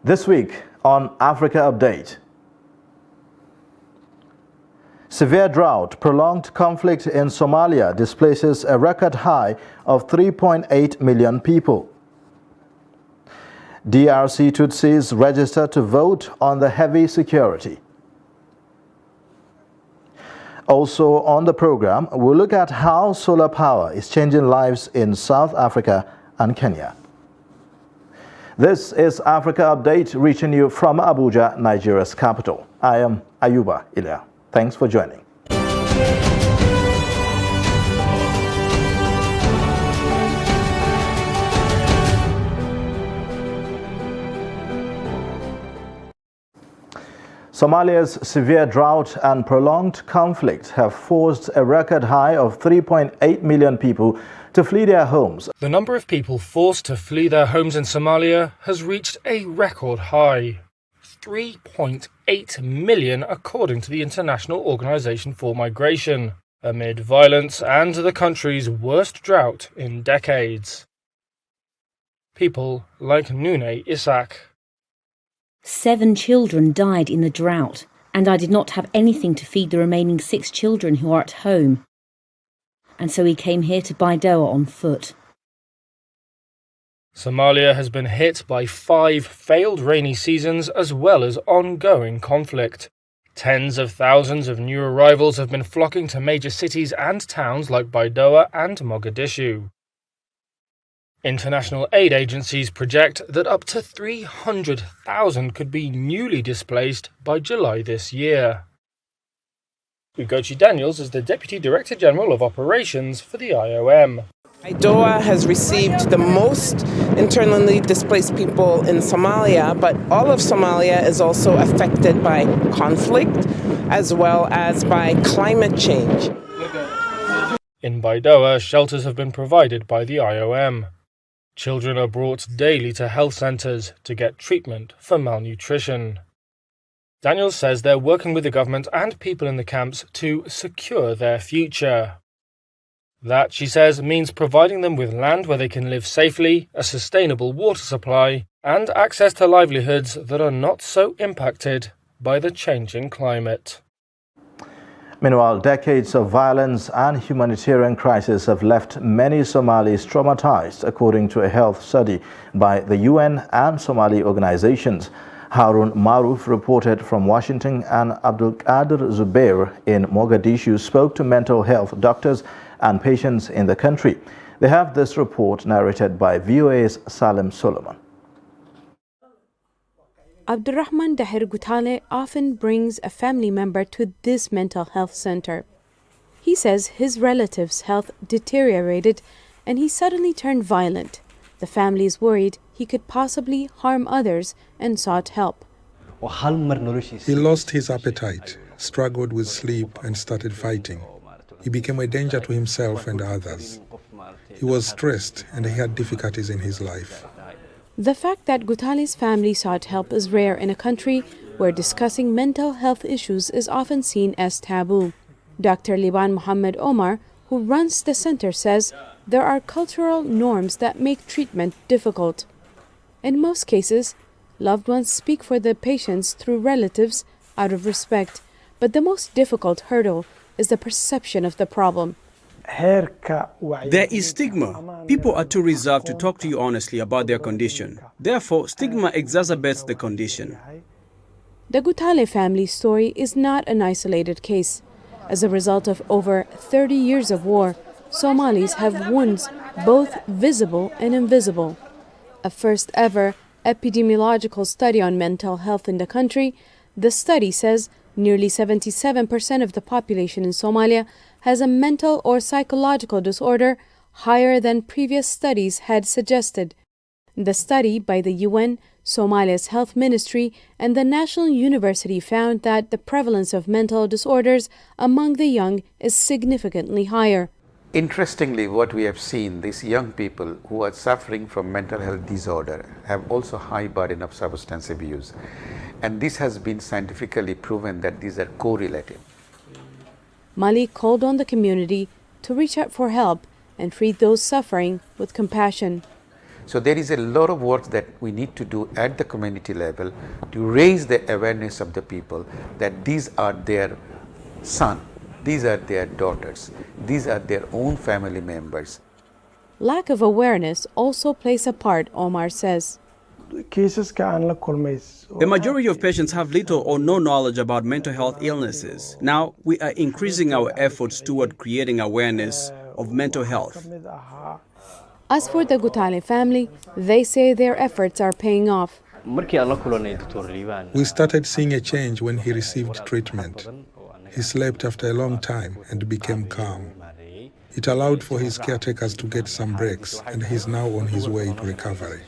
This week on Africa Update. Severe drought, prolonged conflict in Somalia displaces a record high of 3.8 million people. DRC Tutsis register to vote on the heavy security. Also on the program, we'll look at how solar power is changing lives in South Africa and Kenya. This is Africa Update, reaching you from Abuja, Nigeria's capital. I am Ayuba Ilya. Thanks for joining. Somalia's severe drought and prolonged conflict have forced a record high of 3.8 million people to flee their homes. The number of people forced to flee their homes in Somalia has reached a record high. 3.8 million according to the International Organization for Migration, amid violence and the country's worst drought in decades. People like Nune Isaac. 7 children died in the drought, and I did not have anything to feed the remaining 6 children who are at home. And so we came here to Baidoa on foot. Somalia has been hit by 5 failed rainy seasons as well as ongoing conflict. Tens of thousands of new arrivals have been flocking to major cities and towns like Baidoa and Mogadishu. International aid agencies project that up to 300,000 could be newly displaced by July this year. Ugochi Daniels is the Deputy Director General of Operations for the IOM. Baidoa has received the most internally displaced people in Somalia, but all of Somalia is also affected by conflict as well as by climate change. In Baidoa, shelters have been provided by the IOM. Children are brought daily to health centers to get treatment for malnutrition. Daniels says they're working with the government and people in the camps to secure their future. That, she says, means providing them with land where they can live safely, a sustainable water supply, and access to livelihoods that are not so impacted by the changing climate. Meanwhile, decades of violence and humanitarian crisis have left many Somalis traumatized, according to a health study by the UN and Somali organizations. Harun Maruf reported from Washington, and Abdul Qadir Zubair in Mogadishu spoke to mental health doctors and patients in the country. They have this report narrated by VOA's Salem Solomon. Abdurrahman Dahir Gutale often brings a family member to this mental health center. He says his relative's health deteriorated and he suddenly turned violent. The family is worried he could possibly harm others and sought help. He lost his appetite, struggled with sleep and started fighting. He became a danger to himself and others. He was stressed and he had difficulties in his life. The fact that Gutale's family sought help is rare in a country where discussing mental health issues is often seen as taboo. Dr. Liban Mohammed Omar, who runs the center, says there are cultural norms that make treatment difficult. In most cases, loved ones speak for the patients through relatives out of respect, but the most difficult hurdle is the perception of the problem. There is stigma. People are too reserved to talk to you honestly about their condition. Therefore, stigma exacerbates the condition. The Gutale family story is not an isolated case. As a result of over 30 years of war, Somalis have wounds both visible and invisible. A first ever epidemiological study on mental health in the country, the study says nearly 77% of the population in Somalia has a mental or psychological disorder, higher than previous studies had suggested. The study by the UN, Somalia's Health Ministry, and the National University found that the prevalence of mental disorders among the young is significantly higher. Interestingly, what we have seen, these young people who are suffering from mental health disorder have also high burden of substance abuse. And this has been scientifically proven that these are correlative. Mali called on the community to reach out for help and treat those suffering with compassion. So there is a lot of work that we need to do at the community level to raise the awareness of the people that these are their sons, these are their daughters, these are their own family members. Lack of awareness also plays a part, Omar says. The majority of patients have little or no knowledge about mental health illnesses. Now, we are increasing our efforts toward creating awareness of mental health. As for the Gutale family, they say their efforts are paying off. We started seeing a change when he received treatment. He slept after a long time and became calm. It allowed for his caretakers to get some breaks, and he's now on his way to recovery.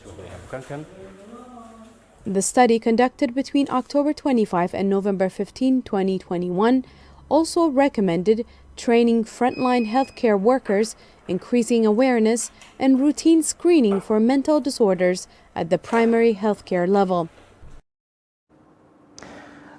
The study, conducted between October 25 and November 15, 2021, also recommended training frontline healthcare workers, increasing awareness, and routine screening for mental disorders at the primary healthcare level.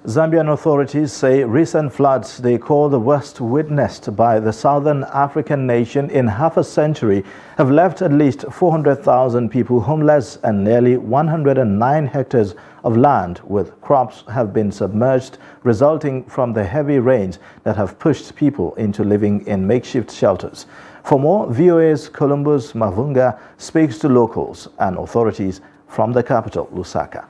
Zambian authorities say recent floods they call the worst witnessed by the southern African nation in half a century have left at least 400,000 people homeless, and nearly 109 hectares of land with crops have been submerged, resulting from the heavy rains that have pushed people into living in makeshift shelters. For more, VOA's Columbus Mavunga speaks to locals and authorities from the capital, Lusaka.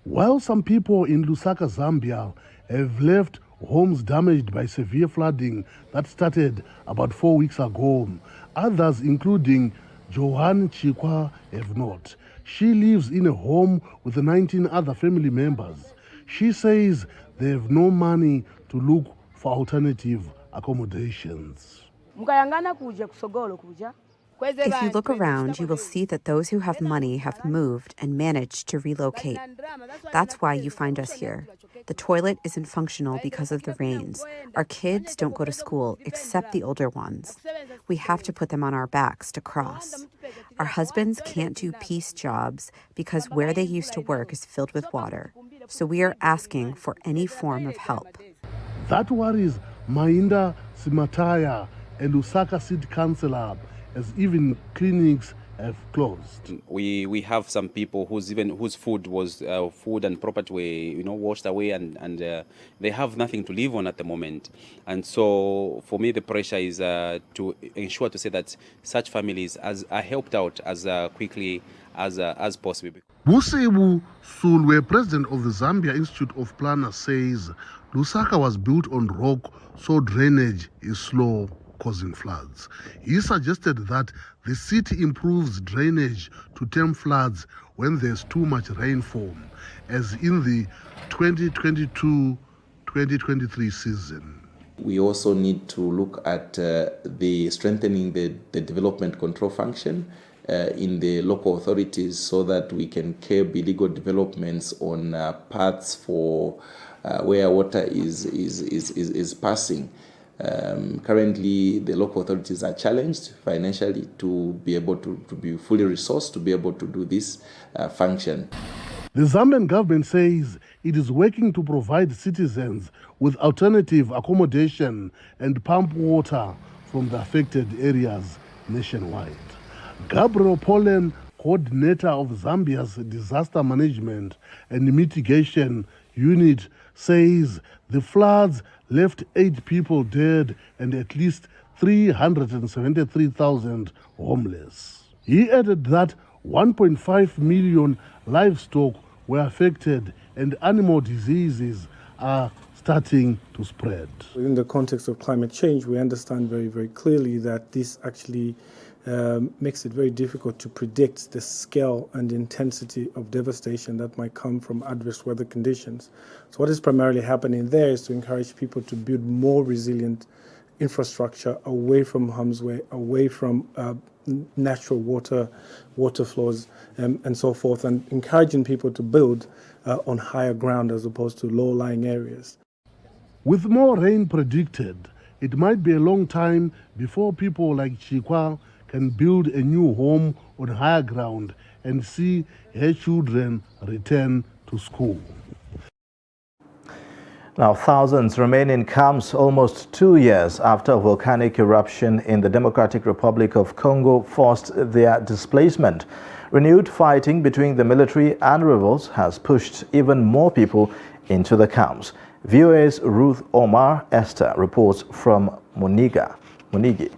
While some people in Lusaka, Zambia, have left homes damaged by severe flooding that started about 4 weeks ago, others, including Johan Chikwa, have not. She lives in a home with 19 other family members. She says they have no money to look for alternative accommodations. If you look around, you will see that those who have money have moved and managed to relocate. That's why you find us here. The toilet isn't functional because of the rains. Our kids don't go to school except the older ones. We have to put them on our backs to cross. Our husbands can't do piece jobs because where they used to work is filled with water. So we are asking for any form of help. That worries Mainda Simataya and Lusaka City Councillor, as even clinics have closed. We have some people whose food was food and property were washed away, and they have nothing to live on at the moment. And so for me the pressure is to ensure to say that such families are helped out as quickly as possible. Musebu Sulwe, president of the Zambia Institute of Planners, says Lusaka was built on rock, so drainage is slow, causing floods. He suggested that the city improves drainage to tame floods when there's too much rainfall, as in the 2022-2023 season. We also need to look at the strengthening the development control function in the local authorities so that we can curb illegal developments on paths for where water is passing. Currently, the local authorities are challenged financially to be able to be fully resourced to be able to do this function. The Zambian government says it is working to provide citizens with alternative accommodation and pump water from the affected areas nationwide. Gabriel Polen, coordinator of Zambia's Disaster Management and Mitigation Unit, says the floods left 8 people dead and at least 373,000 homeless. He added that 1.5 million livestock were affected and animal diseases are starting to spread. Within the context of climate change, we understand very, very clearly that this actually makes it very difficult to predict the scale and intensity of devastation that might come from adverse weather conditions. So what is primarily happening there is to encourage people to build more resilient infrastructure away from harm's way, away from natural water flows and so forth, and encouraging people to build on higher ground as opposed to low-lying areas. With more rain predicted, it might be a long time before people like Chikwa can build a new home on higher ground and see her children return to school. Now, thousands remain in camps almost 2 years after a volcanic eruption in the Democratic Republic of Congo forced their displacement. Renewed fighting between the military and rebels has pushed even more people into the camps. VOA's Ruth Omar Esther reports from Munigi.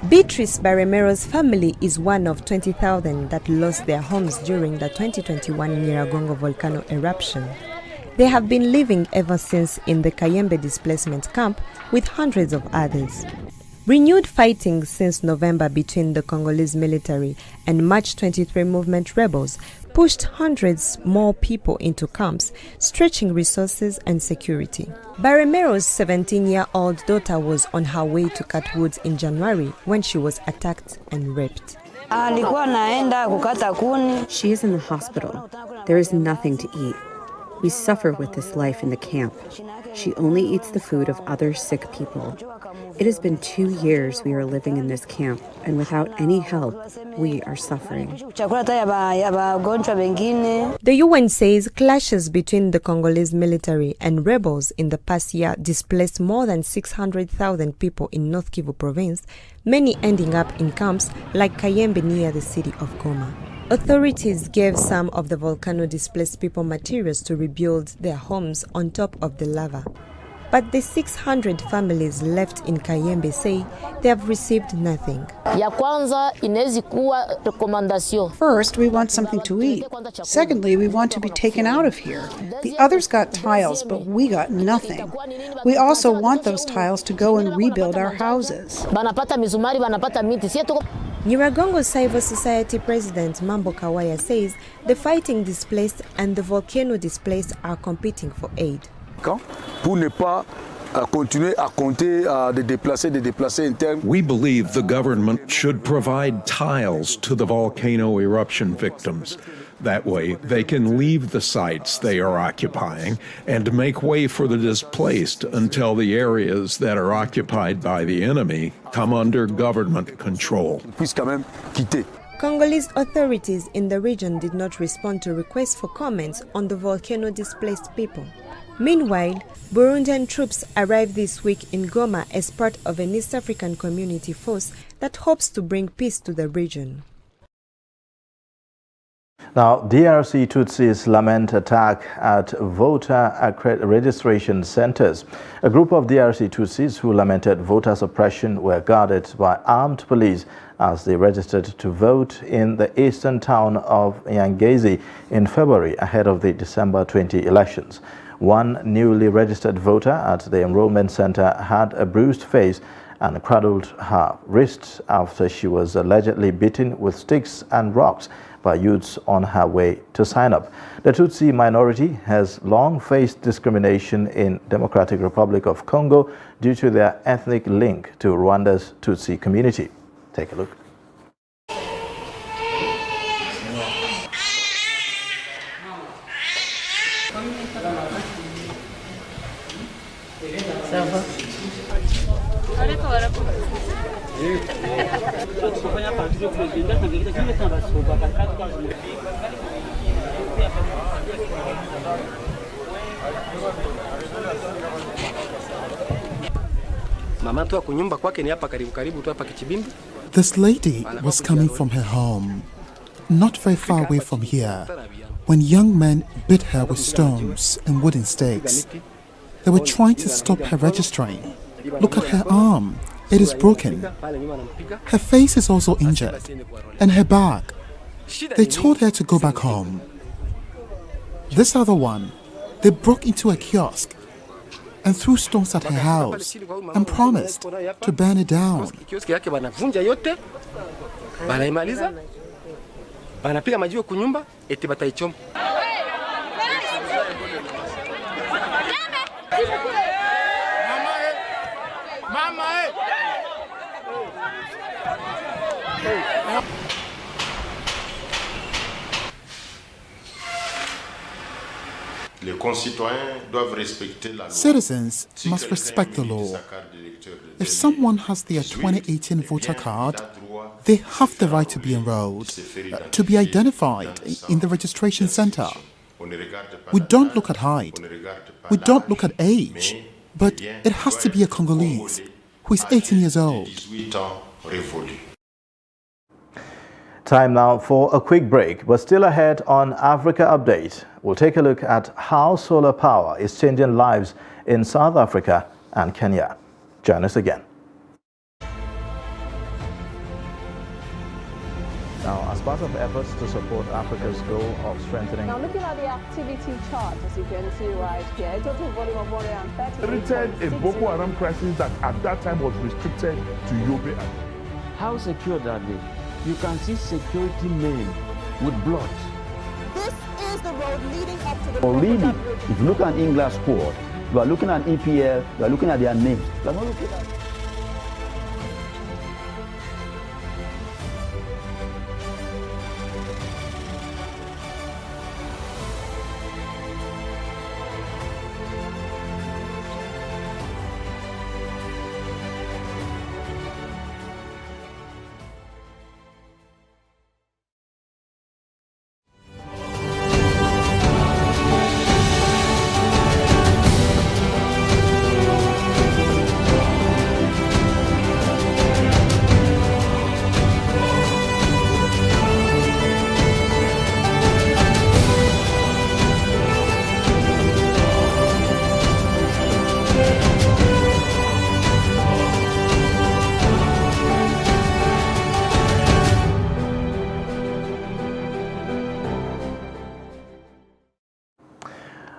Beatrice Baremero's family is one of 20,000 that lost their homes during the 2021 Nyiragongo volcano eruption. They have been living ever since in the Kayembe displacement camp with hundreds of others. Renewed fighting since November between the Congolese military and March 23 movement rebels pushed hundreds more people into camps, stretching resources and security. Baremero's 17-year-old daughter was on her way to cut wood in January when she was attacked and raped. She is in the hospital. There is nothing to eat. We suffer with this life in the camp. She only eats the food of other sick people. It has been 2 years we are living in this camp, and without any help, we are suffering. The UN says clashes between the Congolese military and rebels in the past year displaced more than 600,000 people in North Kivu province, many ending up in camps like Kayembe near the city of Goma. Authorities gave some of the volcano-displaced people materials to rebuild their homes on top of the lava. But the 600 families left in Kayembe say they have received nothing. First, we want something to eat. Secondly, we want to be taken out of here. The others got tiles, but we got nothing. We also want those tiles to go and rebuild our houses. Nyiragongo Civil Society President Mambo Kawaya says the fighting displaced and the volcano displaced are competing for aid. We believe the government should provide tiles to the volcano eruption victims. That way, they can leave the sites they are occupying and make way for the displaced until the areas that are occupied by the enemy come under government control. Congolese authorities in the region did not respond to requests for comments on the volcano-displaced people. Meanwhile, Burundian troops arrived this week in Goma as part of an East African community force that hopes to bring peace to the region. Now, DRC Tutsis lament attack at voter registration centers. A group of DRC Tutsis who lamented voter suppression were guarded by armed police as they registered to vote in the eastern town of Nyangezi in February ahead of the December 20 elections. One newly registered voter at the enrollment center had a bruised face and cradled her wrist after she was allegedly beaten with sticks and rocks by youths on her way to sign up. The Tutsi minority has long faced discrimination in Democratic Republic of Congo due to their ethnic link to Rwanda's Tutsi community. Take a look. This lady was coming from her home, not very far away from here, when young men beat her with stones and wooden stakes. They were trying to stop her registering. Look at her arm. It is broken. Her face is also injured, and her back. They told her to go back home. This other one, they broke into a kiosk and threw stones at her house and promised to burn it down. Citizens must respect the law. If someone has their 2018 voter card, they have the right to be enrolled, to be identified in the registration center. We don't look at height. We don't look at age. But it has to be a Congolese who is 18 years old. Time now for a quick break, but still ahead on Africa Update. We'll take a look at how solar power is changing lives in South Africa and Kenya. Join us again. Now, as part of efforts to support Africa's goal of strengthening... Now, looking at the activity chart, as you can see right here, a total volume of 130... Inherited a Boko Haram crisis that at that time was restricted to Yobe. How secure are they? You can see security men with blood. This is the road leading up to the... Or really, if you look at English squad, you are looking at EPL, you are looking at their names. You are not looking at...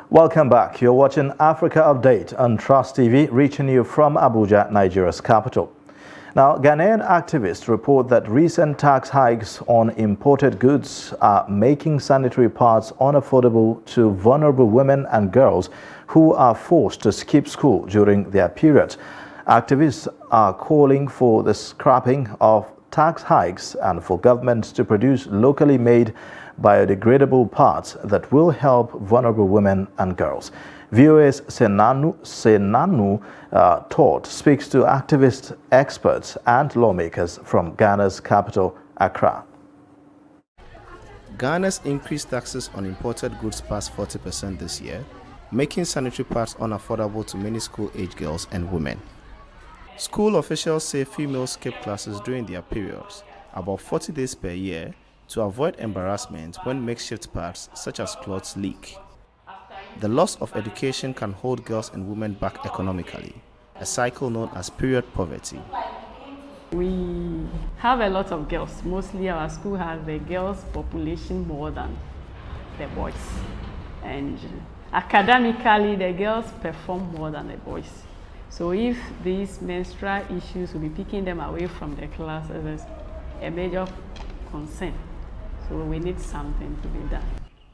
Welcome back. You're watching Africa Update on Trust TV, reaching you from Abuja, Nigeria's capital. Now, Ghanaian activists report that recent tax hikes on imported goods are making sanitary pads unaffordable to vulnerable women and girls who are forced to skip school during their period. Activists are calling for the scrapping of tax hikes and for governments to produce locally made biodegradable parts that will help vulnerable women and girls. VOA's Senanu Todd speaks to activists, experts and lawmakers from Ghana's capital, Accra. Ghana's increased taxes on imported goods passed 40% this year, making sanitary pads unaffordable to many school-age girls and women. School officials say females skip classes during their periods, about 40 days per year, to avoid embarrassment when makeshift pads such as clothes leak. The loss of education can hold girls and women back economically, a cycle known as period poverty. We have a lot of girls. Mostly our school has the girls' population more than the boys. And academically, the girls perform more than the boys. So if these menstrual issues will be picking them away from the class, is a major concern. So we need something to be done.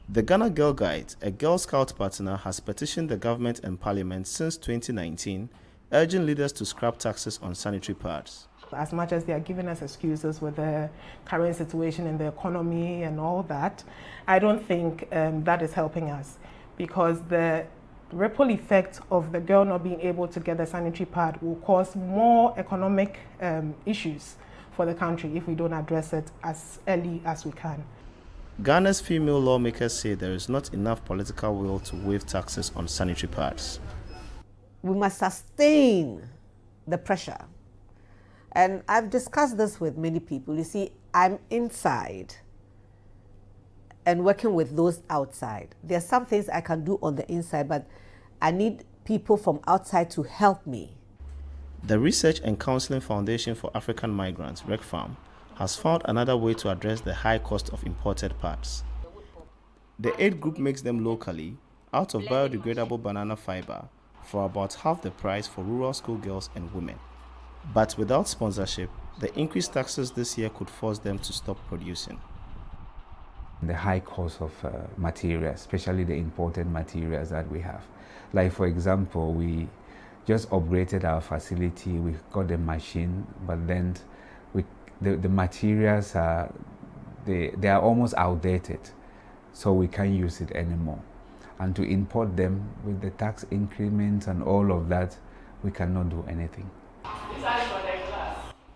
The Ghana Girl Guide, a Girl Scout partner, has petitioned the government and parliament since 2019, urging leaders to scrap taxes on sanitary pads. As much as they are giving us excuses with the current situation in the economy and all that, I don't think that is helping us, because the ripple effect of the girl not being able to get the sanitary pad will cause more economic issues for the country if we don't address it as early as we can. Ghana's female lawmakers say there is not enough political will to waive taxes on sanitary pads. We must sustain the pressure. And I've discussed this with many people. You see, I'm inside and working with those outside. There are some things I can do on the inside, but I need people from outside to help me. The Research and Counseling Foundation for African Migrants, RECFAM, has found another way to address the high cost of imported pads. The aid group makes them locally out of biodegradable banana fiber for about half the price for rural schoolgirls and women. But without sponsorship, the increased taxes this year could force them to stop producing. The high cost of materials, especially the imported materials that we have. Like for example, we just upgraded our facility, we got the machine, but then the materials are, they are almost outdated, so we can't use it anymore. And to import them with the tax increments and all of that, we cannot do anything.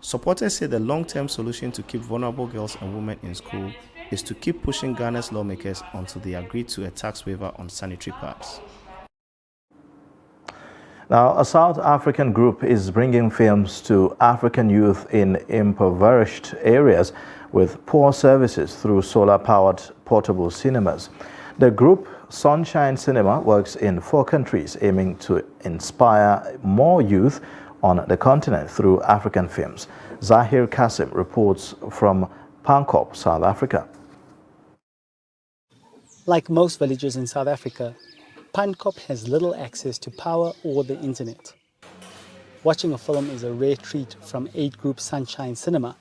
Supporters say the long-term solution to keep vulnerable girls and women in school is to keep pushing Ghana's lawmakers until they agree to a tax waiver on sanitary pads. Now, a South African group is bringing films to African youth in impoverished areas with poor services through solar-powered portable cinemas. The group, Sunshine Cinema, works in 4 countries, aiming to inspire more youth on the continent through African films. Zahir Kasim reports from Pankop, South Africa. Like most villages in South Africa, Pankop has little access to power or the internet. Watching a film is a rare treat from aid group Sunshine Cinema,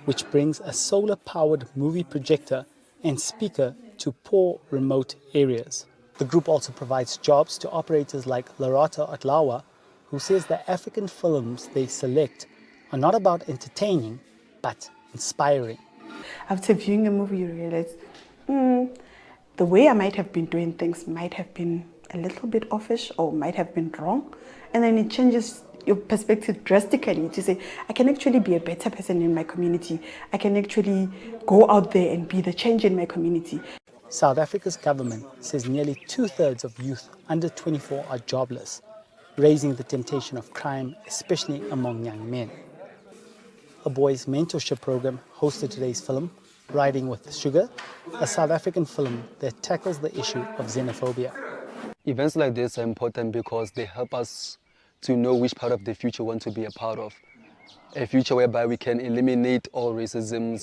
which brings a solar-powered movie projector and speaker to poor remote areas. The group also provides jobs to operators like Larata Atlawa, who says the African films they select are not about entertaining, but inspiring. After viewing a movie, you realize, the way I might have been doing things might have been a little bit offish or might have been wrong. And then it changes your perspective drastically to say, I can actually be a better person in my community. I can actually go out there and be the change in my community. South Africa's government says nearly 2/3 of youth under 24 are jobless, raising the temptation of crime, especially among young men. A boys' mentorship program hosted today's film, Riding with Sugar, a South African film that tackles the issue of xenophobia. Events like this are important because they help us to know which part of the future we want to be a part of. A future whereby we can eliminate all racism,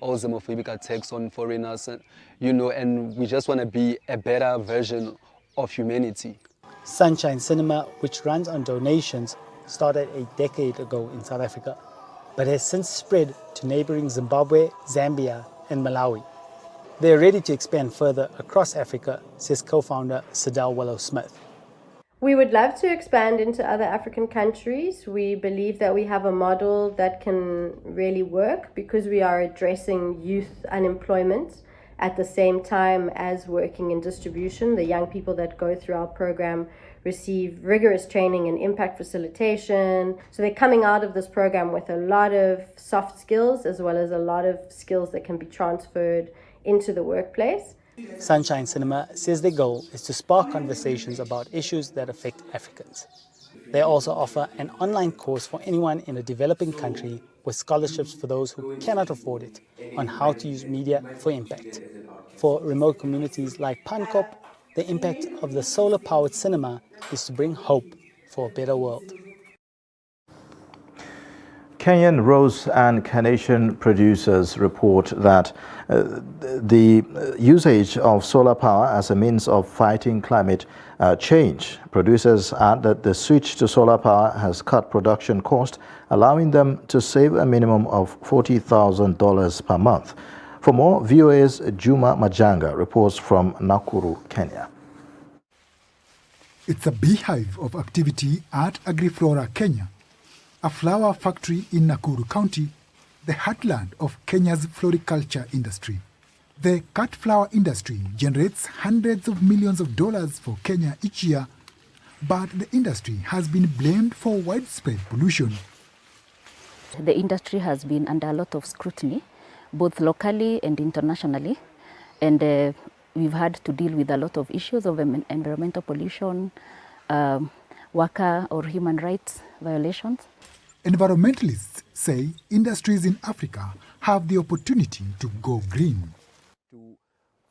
all xenophobic attacks on foreigners, and we just want to be a better version of humanity. Sunshine Cinema, which runs on donations, started a decade ago in South Africa, but has since spread to neighboring Zimbabwe, Zambia, and Malawi. They are ready to expand further across Africa, says co-founder Sadal Willow-Smith. We would love to expand into other African countries. We believe that we have a model that can really work because we are addressing youth unemployment at the same time as working in distribution. The young people that go through our program receive rigorous training in impact facilitation. So they're coming out of this program with a lot of soft skills as well as a lot of skills that can be transferred into the workplace. Sunshine Cinema says their goal is to spark conversations about issues that affect Africans. They also offer an online course for anyone in a developing country with scholarships for those who cannot afford it on how to use media for impact. For remote communities like Pankop, the impact of the solar-powered cinema is to bring hope for a better world. Kenyan rose and carnation producers report that the usage of solar power as a means of fighting climate change. Producers add that the switch to solar power has cut production cost, allowing them to save a minimum of $40,000 per month. For more, VOA's Juma Majanga reports from Nakuru, Kenya. It's a beehive of activity at AgriFlora, Kenya, a flower factory in Nakuru County, the heartland of Kenya's floriculture industry. The cut flower industry generates hundreds of millions of dollars for Kenya each year, but the industry has been blamed for widespread pollution. The industry has been under a lot of scrutiny, both locally and internationally, and we've had to deal with a lot of issues of environmental pollution, worker or human rights violations. Environmentalists say industries in Africa have the opportunity to go green. To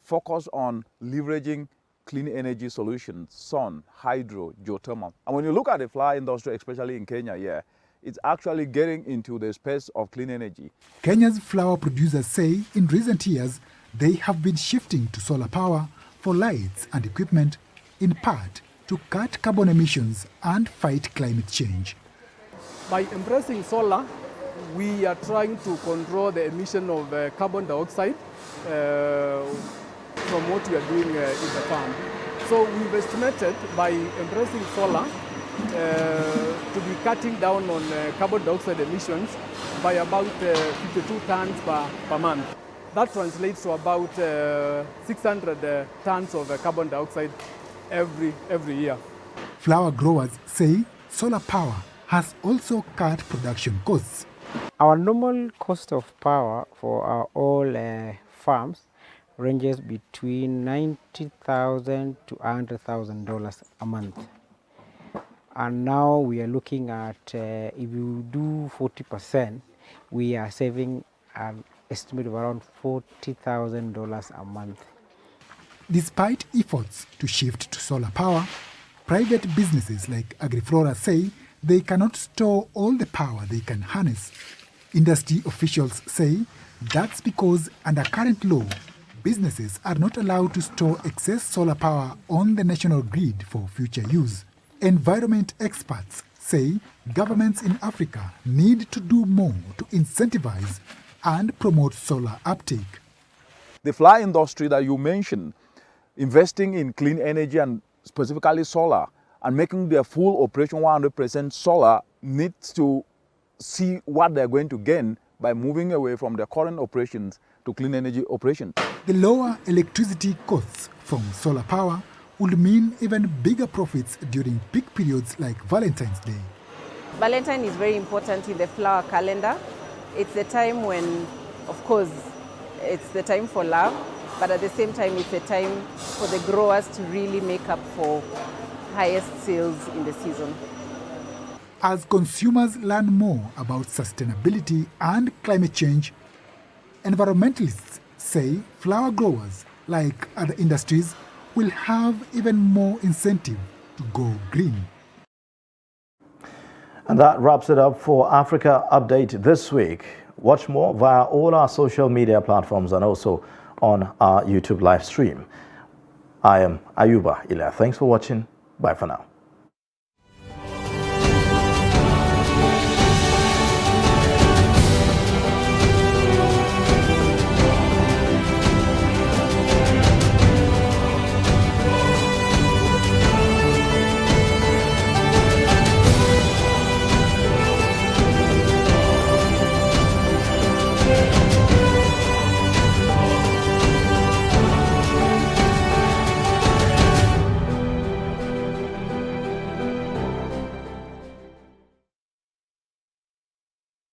focus on leveraging clean energy solutions, sun, hydro, geothermal. And when you look at the flower industry, especially in Kenya, it's actually getting into the space of clean energy. Kenya's flower producers say in recent years they have been shifting to solar power for lights and equipment, in part to cut carbon emissions and fight climate change. By embracing solar, we are trying to control the emission of carbon dioxide from what we are doing in the farm. So we've estimated by embracing solar to be cutting down on carbon dioxide emissions by about 52 tons per month. That translates to about 600 tons of carbon dioxide every year. Flower growers say solar power has also cut production costs. Our normal cost of power for all farms ranges between $90,000 to $100,000 a month. And now we are looking at, if you do 40%, we are saving an estimate of around $40,000 a month. Despite efforts to shift to solar power, private businesses like AgriFlora say they cannot store all the power they can harness. Industry officials say that's because under current law, businesses are not allowed to store excess solar power on the national grid for future use. Environment experts say governments in Africa need to do more to incentivize and promote solar uptake. The flower industry that you mentioned, investing in clean energy and specifically solar, and making their full operation 100% solar, needs to see what they're going to gain by moving away from their current operations to clean energy operations. The lower electricity costs from solar power would mean even bigger profits during peak periods like Valentine's Day. Valentine is very important in the flower calendar. It's the time when, of course, it's the time for love, but at the same time it's the time for the growers to really make up for highest sales in the season. As consumers learn more about sustainability and climate change, environmentalists say flower growers, like other industries, will have even more incentive to go green. And that wraps it up for Africa Update this week. Watch more via all our social media platforms and also on our YouTube live stream. I am Ayuba Ila. Thanks for watching. Bye for now.